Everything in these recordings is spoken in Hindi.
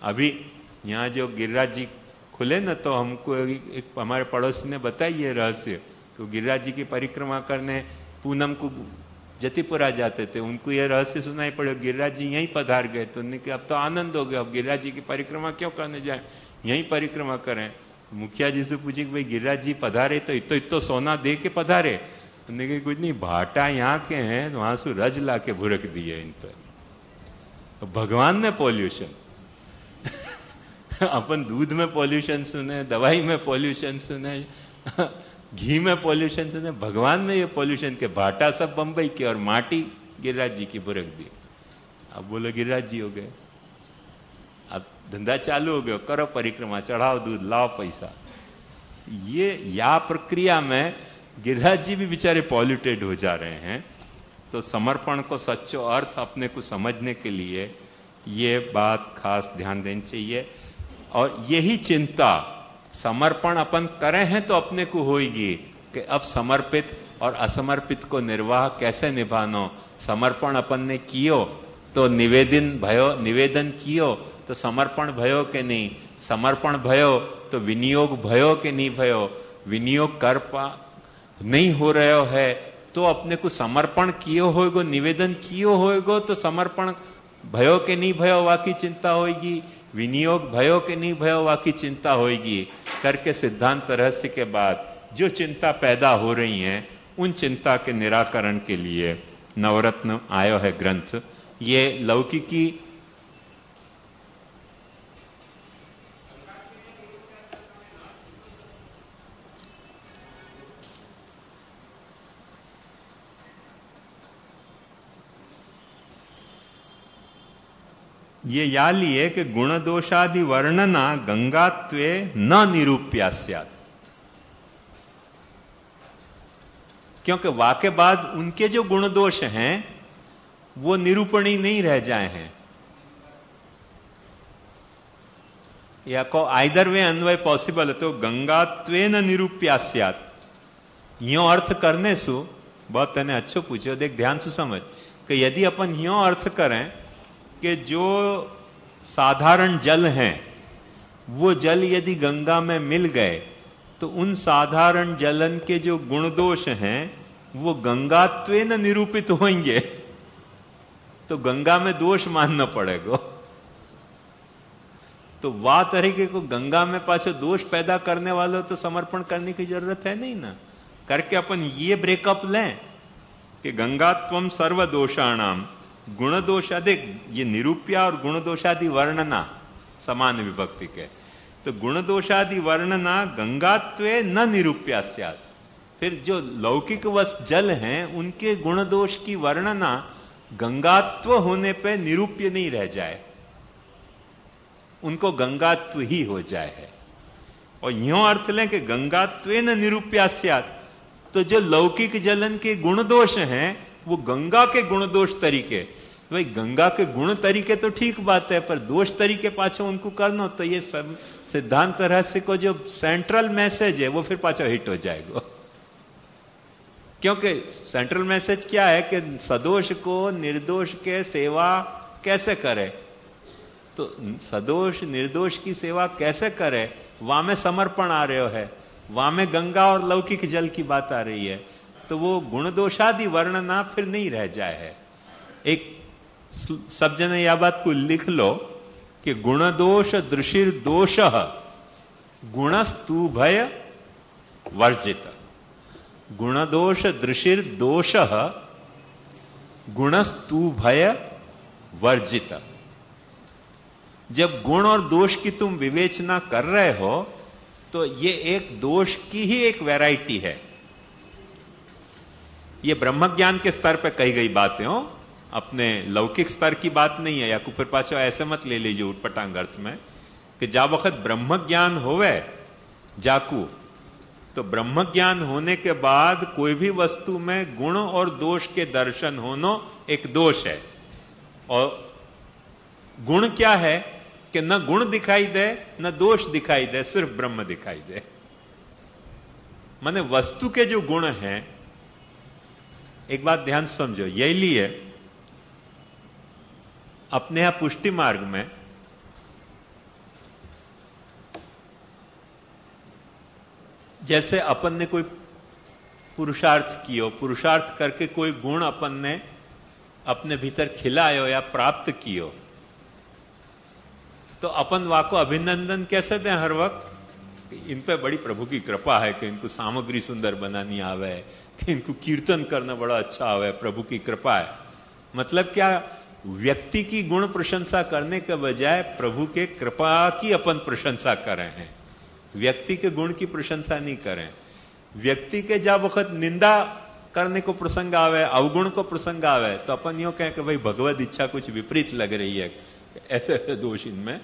अभी यहाँ जो गिरिराज जी खुले ना, तो हमको एक हमारे पड़ोसी ने बताई ये रहस्य, तो गिरिराज जी की परिक्रमा करने पूनम को जतिपुरा जाते थे, उनको ये रहस्य सुनाई पड़े, गिरिराज जी यहीं पधार गए। तो उन्होंने कहा अब तो आनंद हो गया, अब गिरिराज जी की परिक्रमा क्यों करने जाए, यहीं परिक्रमा करें। मुखिया जी से पूछे कि भाई गिरिराज जी पधारे तो इतो सोना दे के पधारे, उन्होंने कहा कुछ नहीं, भाटा यहाँ के हैं, वहां से रज ला के भुरक दिए इन पर। भगवान में पॉल्यूशन अपन दूध में पॉल्यूशन सुने, दवाई में पॉल्यूशन सुने, घी में पॉल्यूशन सुने, भगवान में ये पॉल्यूशन के भाटा सब बंबई के और माटी गिरिराज जी की भुरक दी। अब बोलो गिरिराज जी हो गए, अब धंधा चालू हो गया, करो परिक्रमा, चढ़ाओ दूध, लाओ पैसा। ये या प्रक्रिया में गिरिराज जी भी बेचारे पॉल्यूटेड हो जा रहे हैं। तो समर्पण को सच्चो अर्थ अपने को समझने के लिए ये बात खास ध्यान देनी चाहिए। और यही चिंता समर्पण अपन करें हैं तो अपने को होगी कि अब समर्पित और असमर्पित को निर्वाह कैसे निभानो। समर्पण अपन ने कियो तो निवेदन कियो तो समर्पण भयो के नहीं, समर्पण भयो तो विनियोग भयो के नहीं भयो, विनियोग कर पा नहीं हो रहे है तो अपने को समर्पण कियो होएगो, निवेदन कियो होएगो तो समर्पण भयो के नहीं भयो वाकी चिंता होगी, विनियोग भयो के नहीं भयो वाकी चिंता होगी करके सिद्धांत रहस्य के बाद जो चिंता पैदा हो रही हैं उन चिंता के निराकरण के लिए नवरत्न आयो है ग्रंथ। ये लौकिकी ये या लिए कि गुण दोषादि वर्णना गंगात्वे न निरूप्यास्यात्, क्योंकि वाके बाद उनके जो गुण दोष हैं वो निरूपणी नहीं रह जाए हैं। या को आइदर वे अन्वय पॉसिबल है, तो गंगात्वे न निरूप्यास्यात् यो अर्थ करने सु बहुत तने अच्छो पूछो, देख ध्यान से समझ कि यदि अपन यो अर्थ करें कि जो साधारण जल हैं वो जल यदि गंगा में मिल गए तो उन साधारण जलन के जो गुण दोष हैं वो गंगात्वेन निरूपित होंगे, तो गंगा में दोष मानना पड़ेगा। तो वाह तरीके को गंगा में पाछो दोष पैदा करने वालों तो समर्पण करने की जरूरत है नहीं ना। करके अपन ये ब्रेकअप लें कि गंगात्वम सर्व दोषाणाम गुण दोषादि, ये निरूप्या और गुण दोषादि वर्णना समान विभक्ति के, तो गुण दोषादि वर्णना गंगात्वे न निरूप्यास्यात्। फिर जो लौकिक वस जल हैं उनके गुण दोष की वर्णना गंगात्व होने पे निरूप्य नहीं रह जाए, उनको गंगात्व ही हो जाए है। और यूं अर्थ लें कि गंगात्वे न निरूप्यास्यात्, तो जो लौकिक जलन के गुण दोष हैं वो गंगा के गुण दोष तरीके, भाई गंगा के गुण तरीके तो ठीक बात है, पर दोष तरीके पाछो उनको करना, तो ये सब सिद्धांत रहस्य को जो सेंट्रल मैसेज है वो फिर पाछो हिट हो जाएगा। क्योंकि सेंट्रल मैसेज क्या है कि सदोष को निर्दोष के सेवा कैसे करे, तो सदोष निर्दोष की सेवा कैसे करे, वहां में समर्पण आ रहे है, वहां में गंगा और लौकिक जल की बात आ रही है, तो वो गुण दोषादि वर्णना फिर नहीं रह जाए है। एक सब जने यह बात को लिख लो कि गुण दोष दृशिर दोष गुणस्तु भय वर्जित, गुण दोष दृशिर दोष गुणस्तु भय वर्जित। जब गुण और दोष की तुम विवेचना कर रहे हो तो ये एक दोष की ही एक वैरायटी है। ये ब्रह्म ज्ञान के स्तर पे कही गई बातें हो, अपने लौकिक स्तर की बात नहीं है। या फिर पाछो ऐसे मत ले लीजिए उटपटांग अर्थ में कि जा वक्त ब्रह्म ज्ञान होवे जाकू, तो ब्रह्म ज्ञान होने के बाद कोई भी वस्तु में गुण और दोष के दर्शन होना एक दोष है। और गुण क्या है कि न गुण दिखाई दे न दोष दिखाई दे, सिर्फ ब्रह्म दिखाई दे। माने वस्तु के जो गुण हैं, एक बात ध्यान समझो, यही लिए अपने यहां पुष्टि मार्ग में जैसे अपन ने कोई पुरुषार्थ कियो, पुरुषार्थ करके कोई गुण अपन ने अपने भीतर खिलायो या प्राप्त कियो, तो अपन वाको अभिनंदन कैसे दें हर वक्त? इन पे बड़ी प्रभु की कृपा है कि इनको सामग्री सुंदर बनानी आवे, कि इनको कीर्तन करना बड़ा अच्छा आवे, प्रभु की कृपा है। मतलब क्या? व्यक्ति की गुण प्रशंसा करने के बजाय प्रभु के कृपा की अपन प्रशंसा कर रहे हैं, व्यक्ति के गुण की प्रशंसा नहीं करें। व्यक्ति के जब वक्त निंदा करने को प्रसंग आवे, अवगुण को प्रसंग आवे, तो अपन यूं कहें कि भाई भगवत इच्छा कुछ विपरीत लग रही है, ऐसे ऐसे दोष इनमें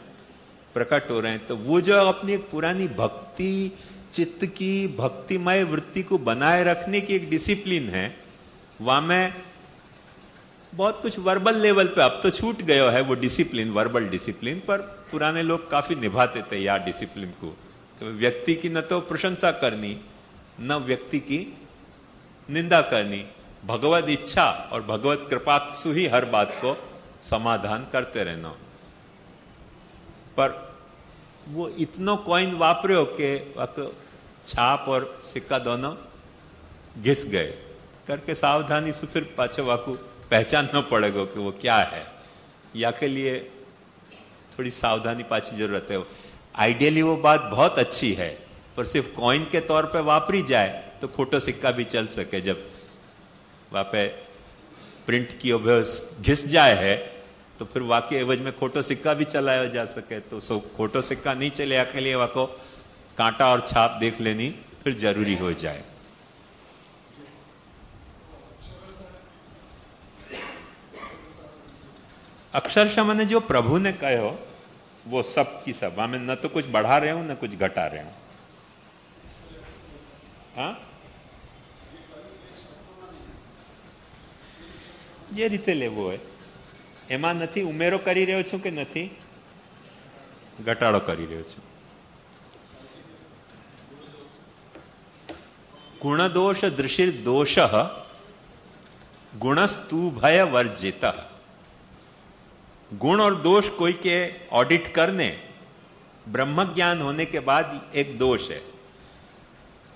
प्रकट हो रहे हैं। तो वो जो अपनी एक पुरानी भक्ति, चित्त की भक्तिमय वृत्ति को बनाए रखने की एक डिसिप्लिन है, वहां में बहुत कुछ वर्बल लेवल पे अब तो छूट गया है वो डिसिप्लिन, वर्बल डिसिप्लिन, पर पुराने लोग काफी निभाते थे यार डिसिप्लिन को। तो व्यक्ति की न तो प्रशंसा करनी, न व्यक्ति की निंदा करनी, भगवत इच्छा और भगवत कृपा से ही हर बात को समाधान करते रहना। पर वो इतनो कॉइन वापरो के छाप और सिक्का दोनों घिस गए करके सावधानी से फिर पाछे वाकू पहचानना पड़ेगा कि वो क्या है, या के लिए थोड़ी सावधानी पाछी जरूरत है। आइडियली वो बात बहुत अच्छी है, पर सिर्फ कॉइन के तौर पे वापरी जाए तो खोटो सिक्का भी चल सके। जब वहां पे प्रिंट की घिस जाए है तो फिर वाकई एवज में खोटो सिक्का भी चलाया जा सके। तो खोटो सिक्का नहीं चले के लिए वाको कांटा और छाप देख लेनी फिर जरूरी हो जाए। अक्षरशः मैंने जो प्रभु ने कहे हो वो सब की सब, मैं न तो कुछ बढ़ा रहे हूं न कुछ घटा रहे हूं। हाँ, જે રીતે લેવો હોય એમાં નથી ઉમેરો કરી રહ્યો છું કે નથી ઘટાડો કરી રહ્યો છું? गुणदोष दृशिर दोष गुणस्तु भय वर्जित। गुण और दोष कोई के ऑडिट करने ब्रह्म ज्ञान होने के बाद एक दोष है,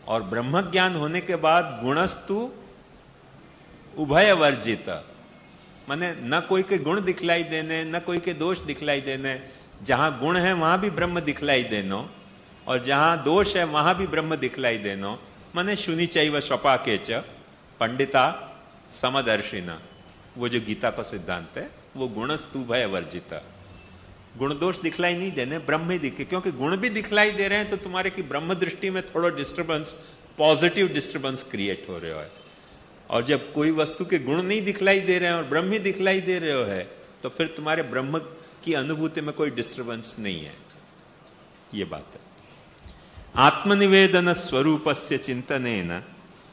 और ब्रह्म ज्ञान होने के बाद गुणस्तु उभय वर्जित, माने न कोई के गुण दिखलाई देने न कोई के दोष दिखलाई देने। जहां गुण है वहां भी ब्रह्म दिखलाई देनो, और जहां दोष है वहां भी ब्रह्म दिखलाई देनो। माने शुनि चैव स्वपाके च पंडिता समदर्शिना, वो जो गीता का सिद्धांत है वो गुणस्तु भय वर्जित। गुण दोष दिखलाई नहीं देने, ब्रह्म ही दिखे, क्योंकि गुण भी दिखलाई दे रहे हैं तो तुम्हारे की ब्रह्म दृष्टि में थोड़ा डिस्टर्बेंस, पॉजिटिव डिस्टर्बेंस क्रिएट हो रहा है। और जब कोई वस्तु के गुण नहीं दिखलाई दे रहे हैं और ब्रह्म ही दिखलाई दे रहे हो है, तो फिर तुम्हारे ब्रह्म की अनुभूति में कोई डिस्टर्बेंस नहीं है। ये बात है। आत्मनिवेदन स्वरूपस्य चिंतनेन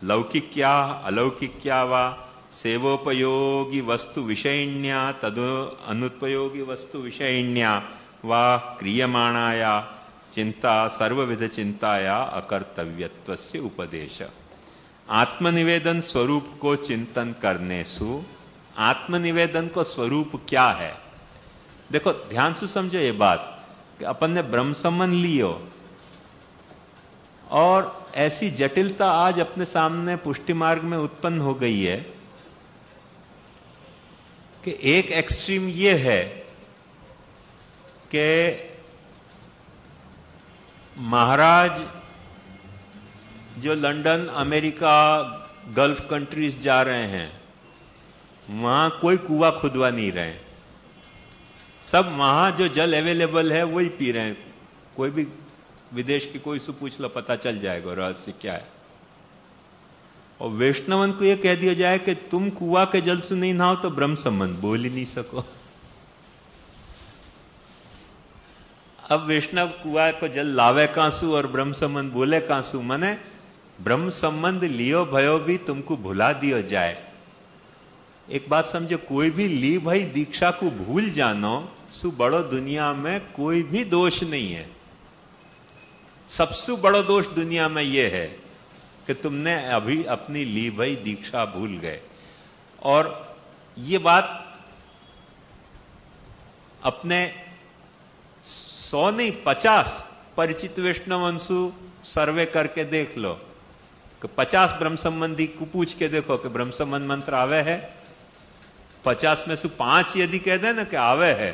लौकिक्या अलौकिक्या वा सेवोपयोगी वस्तु विषयिण्या तद अनुपयोगी वस्तु विषयिण्या वा क्रियमाणाया चिंता सर्वविध चिंताया अकर्तव्यत्वस्य उपदेश। आत्मनिवेदन स्वरूप को चिंतन करने सु, आत्मनिवेदन को स्वरूप क्या है? देखो ध्यान से समझो ये बात कि अपन ने ब्रह्म संबंध लियो, और ऐसी जटिलता आज अपने सामने पुष्टि मार्ग में उत्पन्न हो गई है कि एक एक्सट्रीम ये है कि महाराज जो लंदन, अमेरिका, गल्फ कंट्रीज जा रहे हैं, वहां कोई कुआं खुदवा नहीं रहे, सब वहां जो जल अवेलेबल है वही पी रहे हैं। कोई भी विदेश की कोई से पूछ लो, पता चल जाएगा रहस्य क्या है। और वैष्णवन को यह कह दिया जाए कि तुम कुआं के जल से नहीं नहाओ तो ब्रह्म संबंध बोल ही नहीं सको। अब वैष्णव कुआं को जल लावे कांसू और ब्रह्म संबंध बोले कांसू, माने ब्रह्म संबंध लियो भयो भी तुमको भुला दियो जाए। एक बात समझो, कोई भी ली भाई दीक्षा को भूल जानो सु बड़ो दुनिया में कोई भी दोष नहीं है। सबसे बड़ा दोष दुनिया में यह है कि तुमने अभी अपनी ली भाई दीक्षा भूल गए। और ये बात अपने 100 नहीं 50 परिचित वैष्णवंशु सर्वे करके देख लो कि 50 ब्रह्म संबंधी को पूछ के देखो कि ब्रह्म संबंध मंत्र आवे है। 50 में से 5 यदि कह दे ना कि आवे है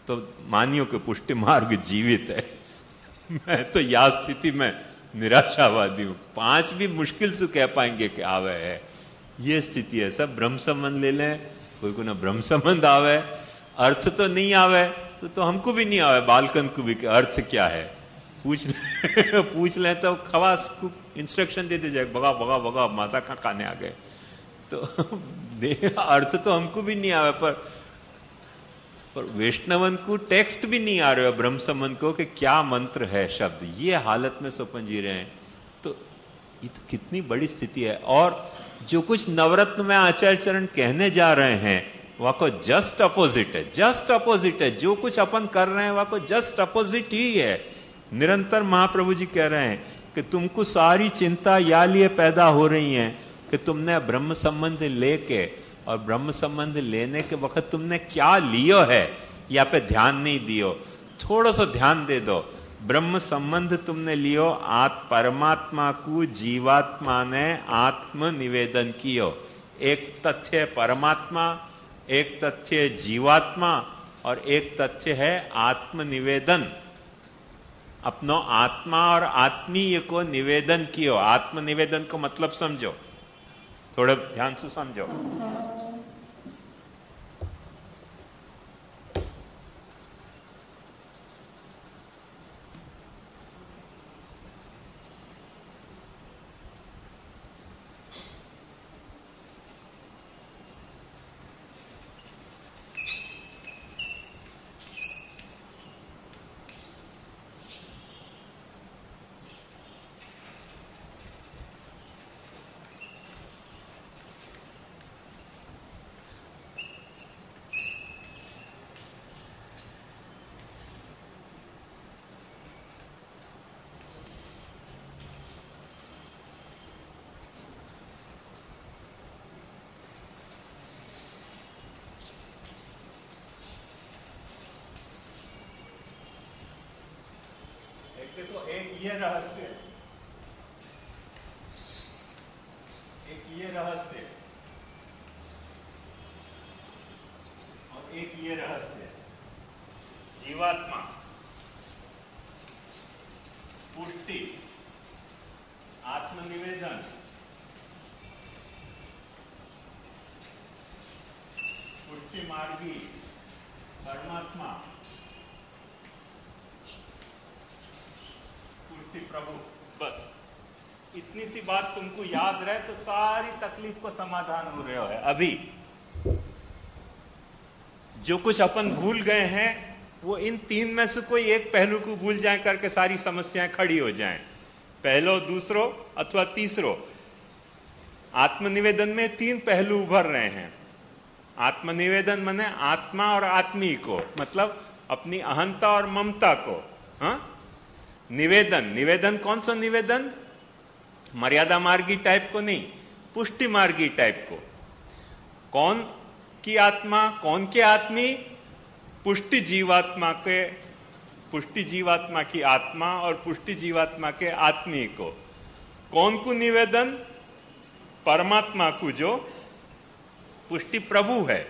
तो मानियो कि पुष्टि मार्ग जीवित है। मैं तो यह स्थिति में निराशावादी हूं। 5 भी मुश्किल से कह पाएंगे कि आवे है। ये स्थिति है। सब ब्रह्म संबंध ले लें, कोई को ना ब्रह्म संबंध आवे, अर्थ तो नहीं आवे तो हमको भी नहीं आवे, बालकन को भी कि अर्थ क्या है पूछ ले तो खवास को इंस्ट्रक्शन दे दीजिए, भगा भगा भगा माता का खाने आ गए। तो अर्थ तो हमको भी नहीं आवे, पर वैष्णवन को टेक्स्ट भी नहीं आ रहे हो ब्रह्म संबंध को कि क्या मंत्र है शब्द। ये हालत में स्वपन जी रहे हैं। तो ये तो कितनी बड़ी स्थिति है। और जो कुछ नवरत्न में आचार्य चरण कहने जा रहे हैं वह को जस्ट अपोजिट है। जस्ट अपोजिट है। जो कुछ अपन कर रहे हैं वह को जस्ट अपोजिट ही है। निरंतर महाप्रभु जी कह रहे हैं कि तुमको सारी चिंता या लिए पैदा हो रही है कि तुमने ब्रह्म संबंध लेके और ब्रह्म संबंध लेने के वक्त तुमने क्या लियो है या पे ध्यान नहीं दियो। थोड़ा सा ध्यान दे दो। ब्रह्म संबंध तुमने लियो, परमात्मा को जीवात्मा ने आत्म निवेदन कियो। एक तथ्य परमात्मा, एक तथ्य जीवात्मा और एक तथ्य है आत्म निवेदन। अपनो आत्मा और आत्मीय को निवेदन कियो। आत्म निवेदन को मतलब समझो, थोड़ा ध्यान से समझो। देखो, एक ये रहस्य, एक ये रहस्य और एक ये रहस्य। जीवात्मा, पुष्टि, आत्मनिवेदन, पुष्टि मार्गी, परमात्मा, प्रभु। बस इतनी सी बात तुमको याद रहे तो सारी तकलीफ को समाधान हो रहे हो है। अभी जो कुछ अपन भूल गए हैं वो इन 3 में से कोई एक पहलू को भूल जाए करके सारी समस्याएं खड़ी हो जाएं। पहलो, दूसरो अथवा तीसरो। आत्मनिवेदन में 3 पहलू उभर रहे हैं। आत्मनिवेदन माने आत्मा और आत्मी को, मतलब अपनी अहंता और ममता को। हाँ, निवेदन, निवेदन कौन सा निवेदन? मर्यादा मार्गी टाइप को नहीं, पुष्टि मार्गी टाइप को। कौन की आत्मा, कौन के आत्मी? पुष्टि जीवात्मा के, पुष्टि जीवात्मा की आत्मा और पुष्टि जीवात्मा के आत्मी को। कौन को निवेदन? परमात्मा को, जो पुष्टि प्रभु है।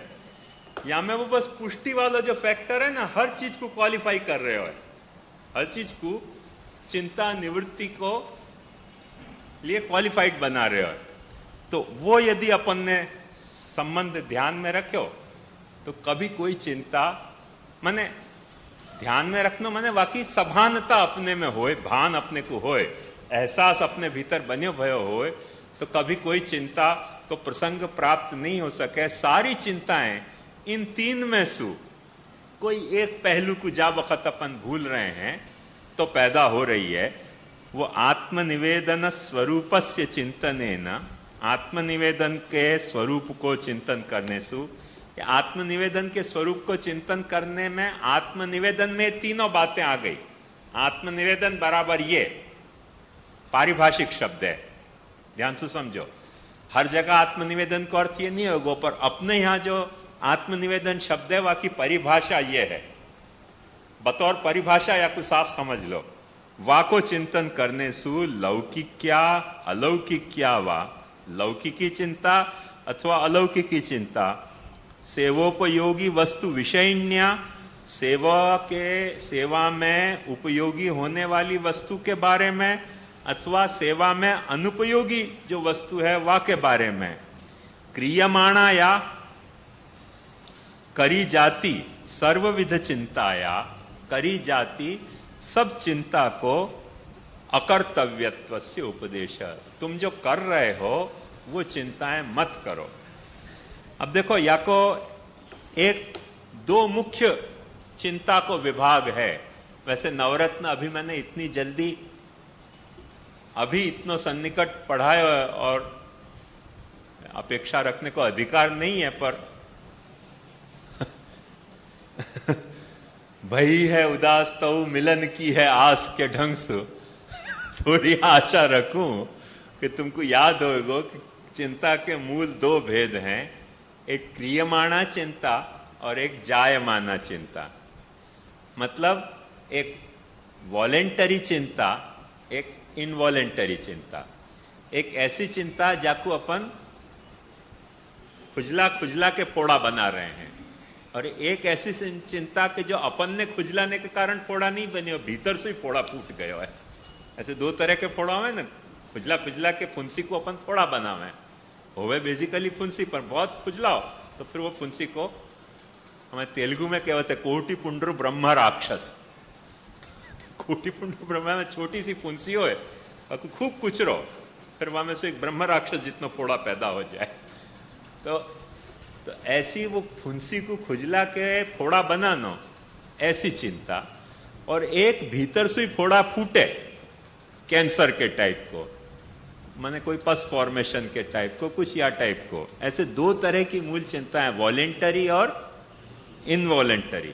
या में वो बस पुष्टि वाला जो फैक्टर है ना, हर चीज को क्वालिफाई कर रहे हो, हर चीज को चिंता निवृत्ति को लिए क्वालिफाइड बना रहे हो। तो वो यदि अपन ने संबंध ध्यान में रखो तो कभी कोई चिंता, माने ध्यान में रखना माने बाकी सभानता अपने में होए, भान अपने को होए, एहसास अपने भीतर बने भयो होए, तो कभी कोई चिंता को प्रसंग प्राप्त नहीं हो सके। सारी चिंताएं इन 3 में से कोई एक पहलू को जा वक्त अपन भूल रहे हैं तो पैदा हो रही है। वो आत्मनिवेदन स्वरूपस्य चिंतनेन, आत्मनिवेदन के स्वरूप को चिंतन करने से, आत्मनिवेदन के स्वरूप को चिंतन करने में आत्मनिवेदन में 3 बातें आ गई। आत्मनिवेदन बराबर ये पारिभाषिक शब्द है, ध्यान से समझो। हर जगह आत्मनिवेदन का अर्थ ये नहीं होगा, पर अपने यहां जो आत्मनिवेदन शब्द है वह की परिभाषा ये है। बतौर परिभाषा या कुछ साफ समझ लो, वाको चिंतन करने सु लौकिक क्या अलौकिक क्या वा, लौकिकी चिंता अथवा अलौकिकी चिंता, सेवोपयोगी वस्तु विषयन्या, सेवा में उपयोगी होने वाली वस्तु के बारे में, अथवा सेवा में अनुपयोगी जो वस्तु है वा के बारे में, क्रियमाणा या करी जाती सर्वविध चिंताया, करी जाती सब चिंता को अकर्तव्यत्व से उपदेश। तुम जो कर रहे हो वो चिंताएं मत करो। अब देखो, या को एक दो मुख्य चिंता को विभाग है। वैसे नवरत्न अभी मैंने इतनी जल्दी अभी इतनो सन्निकट पढ़ाए और अपेक्षा रखने को अधिकार नहीं है, पर भई है उदास तो मिलन की है आस के ढंग से थोड़ी आशा रखूं कि तुमको याद होगा कि चिंता के मूल दो भेद हैं, एक क्रियमाणा चिंता और एक जायमाना चिंता। मतलब एक वॉलेंटरी चिंता, एक इनवॉलेंटरी चिंता। एक ऐसी चिंता जाको अपन खुजला खुजला के फोड़ा बना रहे हैं, और एक ऐसी चिंता के जो अपन ने खुजलाने के कारण फोड़ा नहीं बने, भीतर से ही फोड़ा फूट गया है। ऐसे दो तरह के फोड़ा हुए ना, खुजला खुजला के फुंसी को अपन फोड़ा बनावे, होवे बेसिकली फुंसी पर बहुत खुजलाओ तो फिर वो फुंसी को हमें तेलुगु में कहते कोटि पुंड्रु ब्रह्म राक्षस। कोटि पुंड्रु ब्रह्म में छोटी सी फुंसी हो और खूब कुचरो, फिर वहां में से एक ब्रह्म राक्षस जितना फोड़ा पैदा हो जाए। तो ऐसी वो फुंसी को खुजला के फोड़ा बनाना, ऐसी चिंता। और एक भीतर से फोड़ा फूटे, कैंसर के टाइप को, माने कोई पस फॉर्मेशन के टाइप को, कुछ या टाइप को। ऐसे दो तरह की मूल चिंता है, वॉलेंटरी और इनवॉलेंटरी।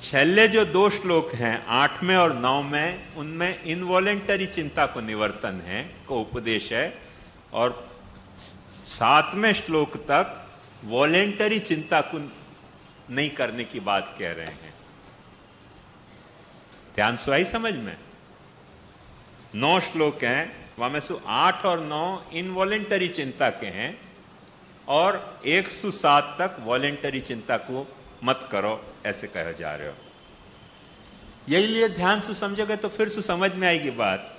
छेल्ले जो दो श्लोक हैं 8वें और 9वें, उनमें इनवॉलेंटरी चिंता को निवर्तन है, को उपदेश है, और 7वें श्लोक तक वॉलेंटरी चिंता को नहीं करने की बात कह रहे हैं। ध्यान से आई समझ में? 9 श्लोक हैं, वहां में से 8 और 9 इनवॉलेंटरी चिंता के हैं, और 107 तक वॉलेंटरी चिंता को मत करो, ऐसे कहे जा रहे हो। यही लिए ध्यान से समझोगे तो फिर से समझ में आएगी बात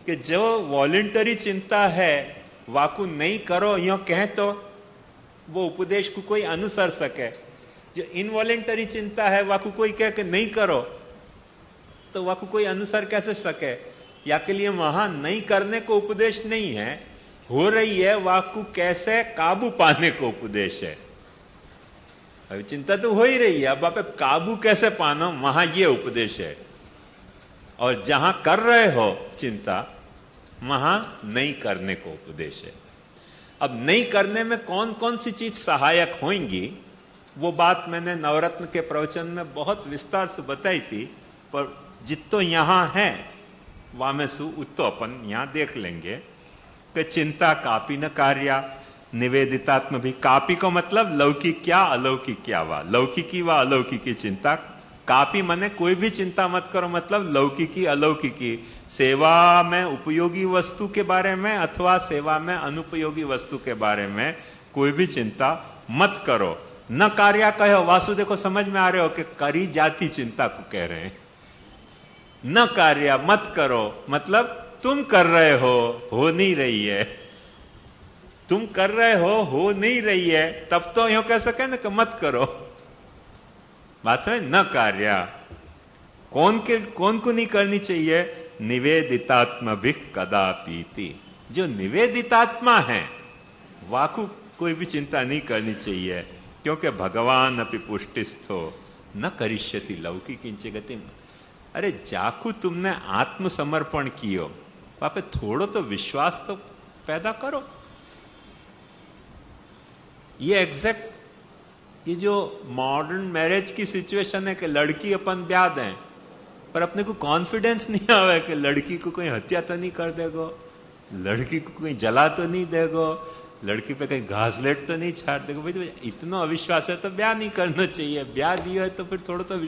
कि जो वॉलेंटरी चिंता है वाकु नहीं करो यो कहें तो वो उपदेश को कोई अनुसर सके। जो इनवॉलेंटरी चिंता है वाकु कोई कह के नहीं करो तो वाकु कोई अनुसर कैसे सके? या के लिए वहां नहीं करने को उपदेश नहीं है, हो रही है वाकु कैसे काबू पाने को उपदेश है। अभी चिंता तो हो ही रही है, अब आप काबू कैसे पाना, वहां ये उपदेश है। और जहां कर रहे हो चिंता, वहां नहीं करने को उपदेश है। अब नहीं करने में कौन कौन सी चीज सहायक होंगी, वो बात मैंने नवरत्न के प्रवचन में बहुत विस्तार से बताई थी, पर जितो यहां है वहां में सु उतो अपन यहां देख लेंगे कि चिंता कापी न कार्या निवेदितात्म भी। कापी को मतलब लौकिक क्या अलौकिक क्या वा, लौकिकी व अलौकिकी चिंता। कापी मने कोई भी चिंता मत करो, मतलब लौकिकी अलौकिकी, सेवा में उपयोगी वस्तु के बारे में अथवा सेवा में अनुपयोगी वस्तु के बारे में कोई भी चिंता मत करो। न कार्या कहो, वासु देखो समझ में आ रहे हो कि करी जाती चिंता को कह रहे हैं। न कार्या मत करो मतलब तुम कर रहे हो नहीं रही है। तुम कर रहे हो नहीं रही है, तब तो यूं कह सके ना कि मत करो। बात समझ? न कार्या कौन को नहीं करनी चाहिए? निवेदितात्मा भी कदापीति। जो निवेदितात्मा है वाकु कोई भी चिंता नहीं करनी चाहिए, क्योंकि भगवान अपि पुष्टिस्थो न करिष्यति लौकिक गति। अरे जाकू तुमने आत्मसमर्पण कियो, वहां पे थोड़ो तो विश्वास तो पैदा करो। ये एग्जैक्ट ये जो मॉडर्न मैरिज की सिचुएशन है कि लड़की अपन ब्याह दें, पर अपने को कॉन्फिडेंस नहीं आवे कि लड़की को कोई हत्या तो नहीं कर देगो, लड़की को कोई जला तो नहीं देगो, लड़की पे कहीं घासलेट तो नहीं छाड़ देगो। भाई इतना अविश्वास है तो ब्याह नहीं करना चाहिए। ब्याह दिया है तो फिर थोड़ा तो